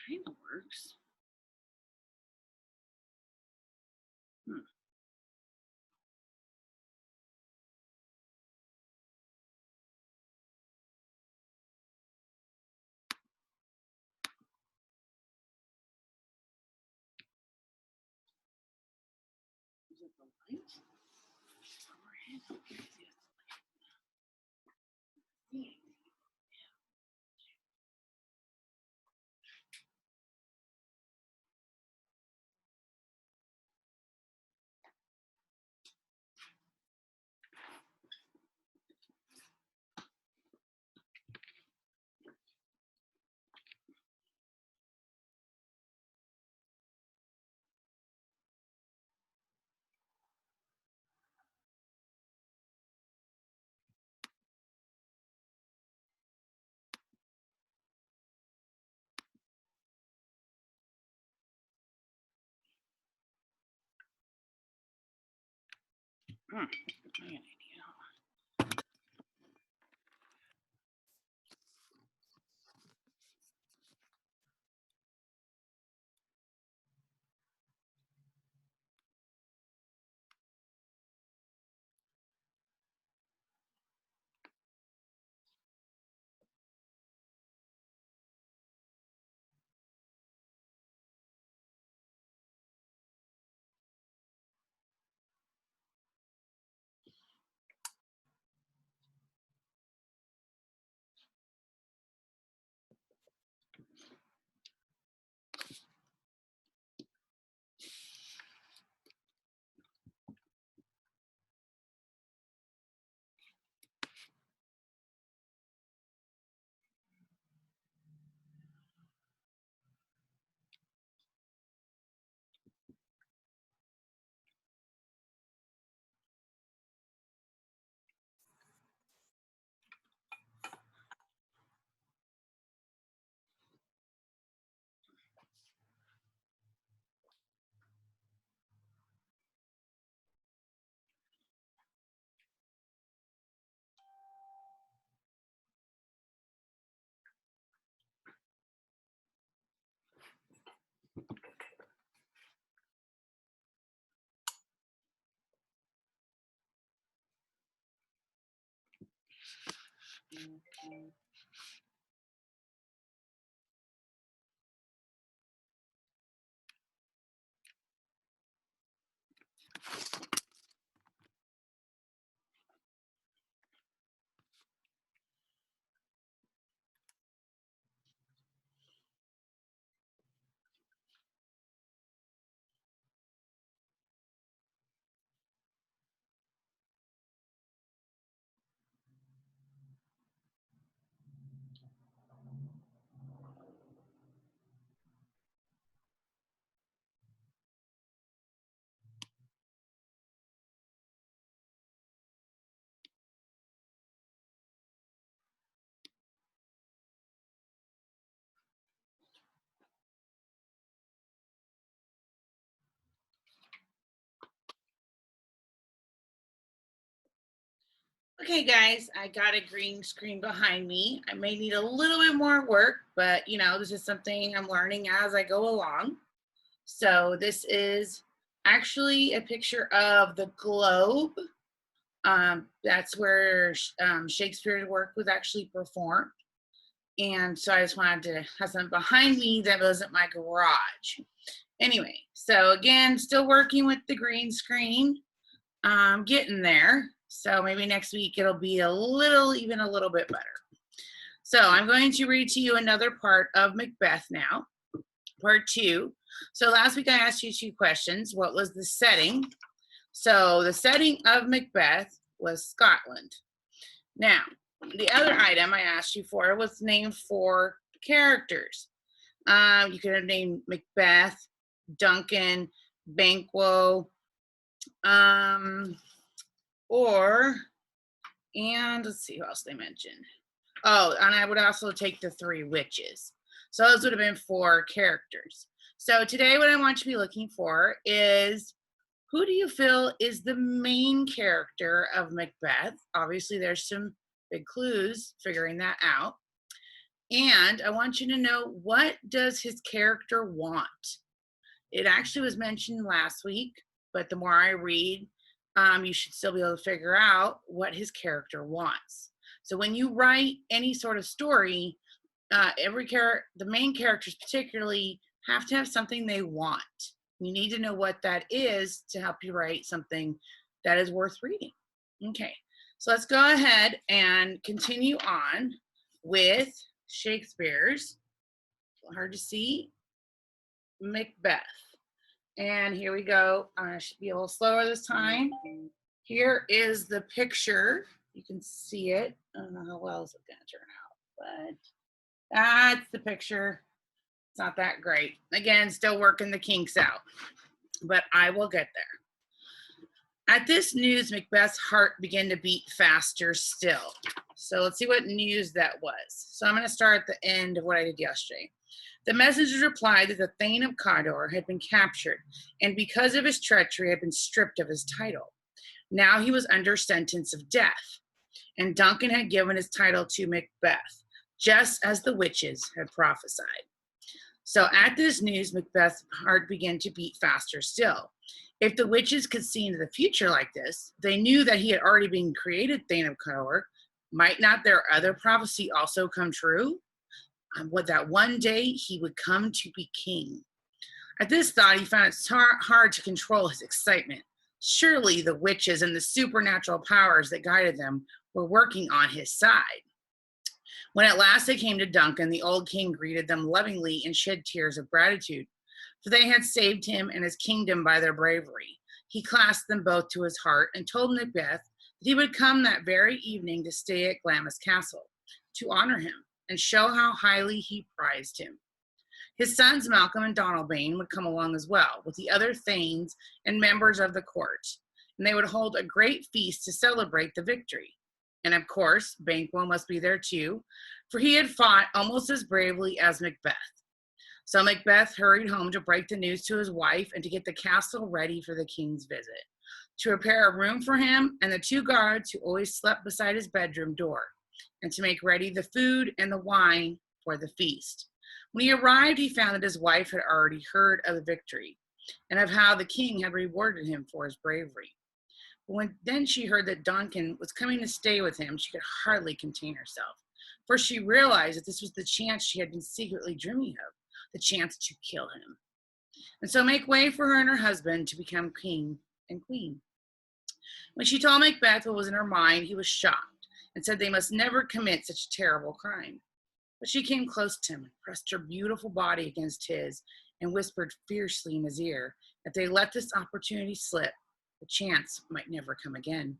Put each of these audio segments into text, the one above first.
kind of works. Is it the light? Overhead? Okay, see, it's the light. I got an idea. Okay, guys, I got a green screen behind me. I may need a little bit more work, but you know, this is something I'm learning as I go along. So this is actually a picture of the globe. That's where Shakespeare's work was actually performed. And so I just wanted to have something behind me that wasn't my garage. Anyway, so again, still working with the green screen. Getting there. So maybe next week it'll be even a little bit better. So I'm going to read to you another part of Macbeth now, part 2. So last week I asked you 2 questions. What was the setting? So the setting of Macbeth was Scotland. Now, the other item I asked you for was name 4 characters. You could have named Macbeth, Duncan, Banquo, and let's see who else they mentioned. Oh, and I would also take the 3 witches. So those would have been 4 characters. So today what I want you to be looking for is, who do you feel is the main character of Macbeth? Obviously there's some big clues figuring that out. And I want you to know, what does his character want? It actually was mentioned last week, but the more I read, you should still be able to figure out what his character wants. So when you write any sort of story, the main characters particularly have to have something they want. You need to know what that is to help you write something that is worth reading. Okay, so let's go ahead and continue on with Shakespeare's, hard to see, Macbeth. And here we go. I should be a little slower this time. Here is the picture. You can see it. I don't know how well it's going to turn out, but that's the picture. It's not that great. Again, still working the kinks out, but I will get there. At this news, Macbeth's heart began to beat faster still. So let's see what news that was. So I'm going to start at the end of what I did yesterday. The messengers replied that the Thane of Cawdor had been captured, and because of his treachery had been stripped of his title. Now he was under sentence of death, and Duncan had given his title to Macbeth, just as the witches had prophesied. So at this news, Macbeth's heart began to beat faster still. If the witches could see into the future like this, they knew that he had already been created Thane of Cawdor. Might not their other prophecy also come true? Would that one day he would come to be king? At this thought, he found it hard to control his excitement. Surely the witches and the supernatural powers that guided them were working on his side. When at last they came to Duncan, the old king greeted them lovingly and shed tears of gratitude, for they had saved him and his kingdom by their bravery. He clasped them both to his heart and told Macbeth that he would come that very evening to stay at Glamis Castle, to honor him and show how highly he prized him. His sons Malcolm and Donalbain would come along as well, with the other thanes and members of the court, and they would hold a great feast to celebrate the victory. And of course, Banquo must be there too, for he had fought almost as bravely as Macbeth. So Macbeth hurried home to break the news to his wife and to get the castle ready for the king's visit, to prepare a room for him and the 2 guards who always slept beside his bedroom door, and to make ready the food and the wine for the feast. When he arrived, he found that his wife had already heard of the victory and of how the king had rewarded him for his bravery. When then she heard that Duncan was coming to stay with him, she could hardly contain herself, for she realized that this was the chance she had been secretly dreaming of, the chance to kill him, and so make way for her and her husband to become king and queen. When she told Macbeth what was in her mind, he was shocked and said they must never commit such a terrible crime. But she came close to him and pressed her beautiful body against his and whispered fiercely in his ear that they let this opportunity slip. The chance might never come again.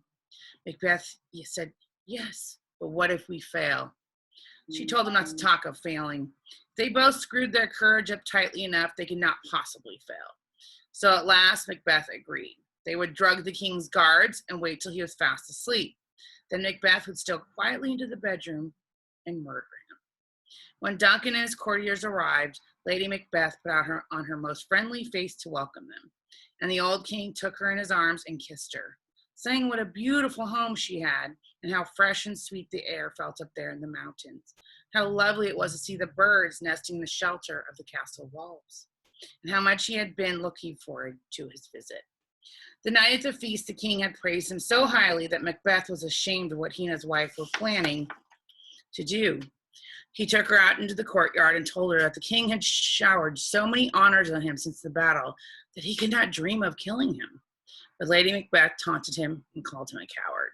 Macbeth said, yes, but what if we fail? She told him not to talk of failing. They both screwed their courage up tightly enough they could not possibly fail. So at last, Macbeth agreed. They would drug the king's guards and wait till he was fast asleep. Then Macbeth would steal quietly into the bedroom and murder him. When Duncan and his courtiers arrived, Lady Macbeth put out on her most friendly face to welcome them, and the old king took her in his arms and kissed her, saying what a beautiful home she had and how fresh and sweet the air felt up there in the mountains, how lovely it was to see the birds nesting in the shelter of the castle walls, and how much he had been looking forward to his visit. The night at the feast, the king had praised him so highly that Macbeth was ashamed of what he and his wife were planning to do. He took her out into the courtyard and told her that the king had showered so many honors on him since the battle that he could not dream of killing him. But Lady Macbeth taunted him and called him a coward,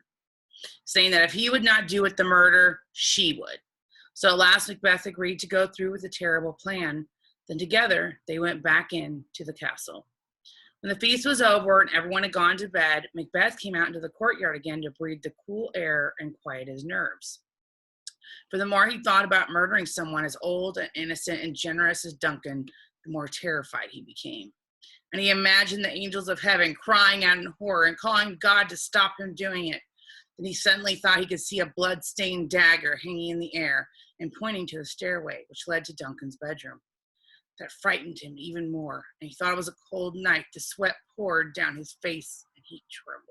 saying that if he would not do with the murder, she would. So at last Macbeth agreed to go through with the terrible plan. Then together they went back into the castle. When the feast was over and everyone had gone to bed, Macbeth came out into the courtyard again to breathe the cool air and quiet his nerves. For the more he thought about murdering someone as old and innocent and generous as Duncan, the more terrified he became. And he imagined the angels of heaven crying out in horror and calling God to stop him doing it. Then he suddenly thought he could see a blood-stained dagger hanging in the air and pointing to the stairway, which led to Duncan's bedroom. That frightened him even more, and he thought it was a cold night. The sweat poured down his face, and he trembled.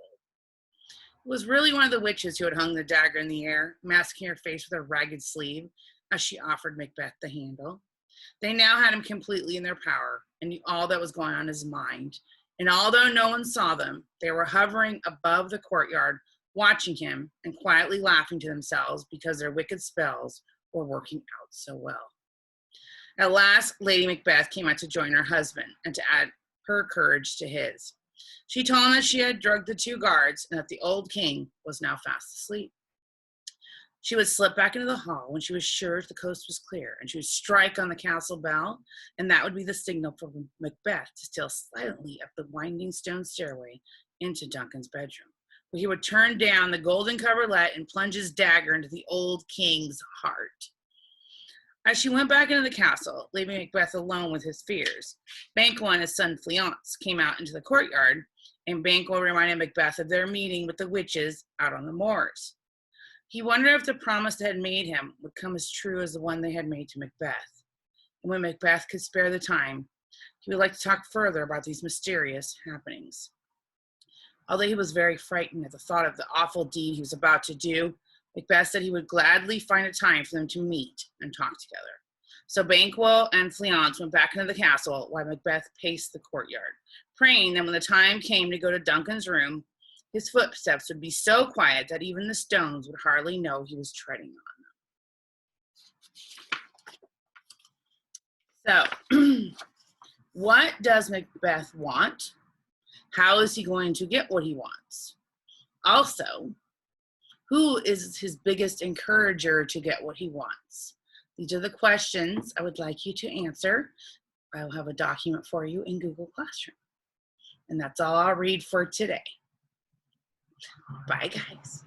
It was really one of the witches who had hung the dagger in the air, masking her face with a ragged sleeve. as she offered Macbeth the handle. They now had him completely in their power and knew all that was going on in his mind. And although no one saw them, they were hovering above the courtyard, watching him and quietly laughing to themselves because their wicked spells were working out so well. At last, Lady Macbeth came out to join her husband and to add her courage to his. She told him that she had drugged the 2 guards and that the old king was now fast asleep. She would slip back into the hall when she was sure the coast was clear, and she would strike on the castle bell, and that would be the signal for Macbeth to steal silently up the winding stone stairway into Duncan's bedroom, where he would turn down the golden coverlet and plunge his dagger into the old king's heart. As she went back into the castle, leaving Macbeth alone with his fears, Banquo and his son Fleance came out into the courtyard, and Banquo reminded Macbeth of their meeting with the witches out on the moors. He wondered if the promise they had made him would come as true as the one they had made to Macbeth. And when Macbeth could spare the time, he would like to talk further about these mysterious happenings. Although he was very frightened at the thought of the awful deed he was about to do, Macbeth said he would gladly find a time for them to meet and talk together. So Banquo and Fleance went back into the castle while Macbeth paced the courtyard, praying that when the time came to go to Duncan's room, his footsteps would be so quiet that even the stones would hardly know he was treading on them. So, what does Macbeth want? How is he going to get what he wants? Also, who is his biggest encourager to get what he wants? These are the questions I would like you to answer. I will have a document for you in Google Classroom. And that's all I'll read for today. Bye, guys.